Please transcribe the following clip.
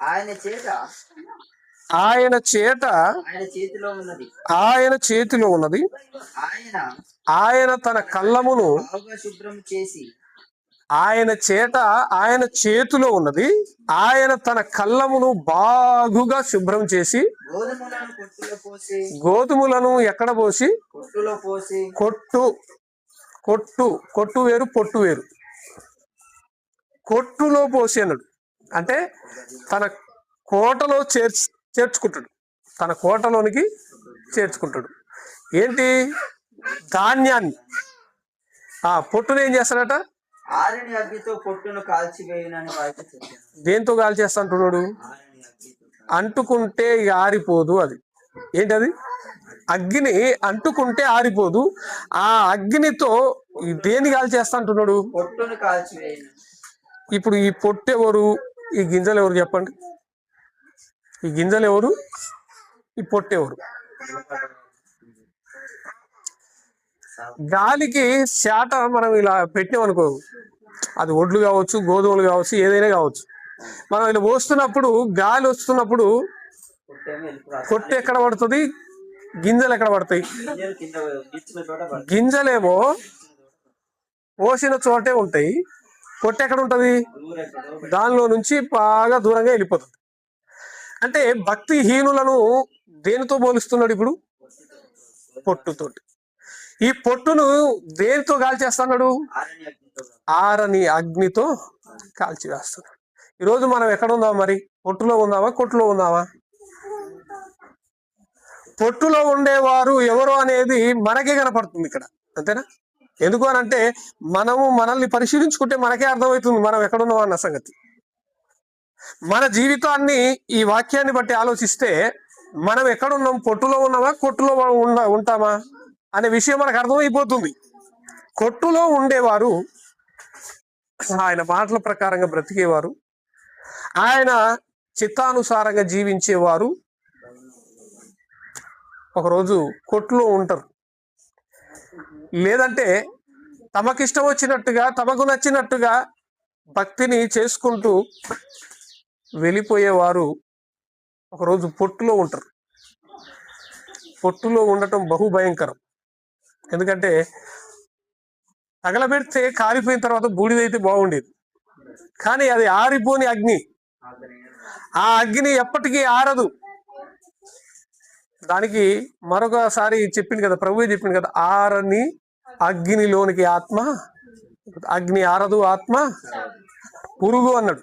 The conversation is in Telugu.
ఆయన చేత ఆయన చేత ఆయన చేతిలో ఉన్నది. ఆయన చేతిలో ఉన్నది. ఆయన ఆయన తన కళ్ళమును బాగా శుభ్రం చేసి ఆయన చేత ఆయన చేతిలో ఉన్నది. ఆయన తన కళ్ళమును బాగుగా శుభ్రం చేసి గోధుమలను కొట్టులో పోసి గోధుమలను ఎక్కడ పోసి కొట్టులో పోసి కొట్టు వేరు పొట్టు వేరు. కొట్టులో పోసి అన్నాడు అంటే తన కోటలో చేర్చుకుంటాడు. తన కోటలోనికి చేర్చుకుంటాడు. ఏంటి? ధాన్యాన్ని. పొట్టును ఏం చేస్తాడట? ఆరని అగ్నితో పొట్టును కాల్చివేయనని వారికి చెప్పాను. దేంతో కాల్చేస్తా అంటున్నాడు? అంటుకుంటే ఆరిపోదు. అది ఏంటది? అగ్ని అంటుకుంటే ఆరిపోదు. ఆ అగ్నితో దేన్ని కాల్చేస్తా అంటున్నాడు? పొట్టును కాల్చివేయను. ఇప్పుడు ఈ పొట్టు ఎవరు? ఈ గింజలు ఎవరు చెప్పండి? ఈ గింజలు ఎవరు? ఈ పొట్టు ఎవరు? గాలికి శాట మనం ఇలా పెట్టినాం అనుకో, అది ఒడ్లు కావచ్చు, గోధుమలు కావచ్చు, ఏదైనా కావచ్చు. మనం ఇలా పోస్తున్నప్పుడు గాలి వస్తున్నప్పుడు పొట్టు ఎక్కడ పడుతుంది? గింజలు ఎక్కడ పడతాయి? గింజలేమో పోసిన చోటే ఉంటాయి. పొట్టు ఎక్కడ ఉంటది? దానిలో నుంచి బాగా దూరంగా వెళ్ళిపోతుంది. అంటే భక్తిహీనులను దేనితో పోలుస్తున్నాడు ఇప్పుడు? పొట్టుతోటి. ఈ పొట్టును దేనితో కాల్చేస్తున్నాడు? ఆరని అగ్నితో కాల్చివేస్తున్నాడు. ఈరోజు మనం ఎక్కడ ఉందాం మరి? పొట్టులో ఉందామా, కొట్టులో ఉందామా? పొట్టులో ఉండేవారు ఎవరు అనేది మనకే కనపడుతుంది ఇక్కడ, అంతేనా? ఎందుకు అని అంటే మనము మనల్ని పరిశీలించుకుంటే మనకే అర్థమవుతుంది మనం ఎక్కడున్నాం అన్న సంగతి. మన జీవితాన్ని ఈ వాక్యాన్ని బట్టి ఆలోచిస్తే మనం ఎక్కడున్నాం? పొట్టులో ఉన్నామా, కొట్టులో ఉంటామా అనే విషయం మనకు అర్థమైపోతుంది. కొట్టులో ఉండేవారు ఆయన మాటల ప్రకారంగా బ్రతికేవారు, ఆయన చిత్తానుసారంగా జీవించేవారు ఒకరోజు కొట్టులో ఉంటారు. లేదంటే తమకిష్టం వచ్చినట్టుగా, తమకు నచ్చినట్టుగా భక్తిని చేసుకుంటూ వెళ్ళిపోయేవారు ఒకరోజు పొట్టులో ఉంటారు. పొట్టులో ఉండటం బహు భయంకరం. ఎందుకంటే తగలబెడితే కాలిపోయిన తర్వాత బూడిదైతే బాగుండేది, కానీ అది ఆరిపోని అగ్ని. ఆ అగ్ని ఎప్పటికీ ఆరదు. దానికి మరొకసారి చెప్పింది కదా, ప్రభువే చెప్పింది కదా, ఆరని అగ్నిలోనికి ఆత్మ, అగ్ని ఆరదు ఆత్మ పురుగు అన్నాడు.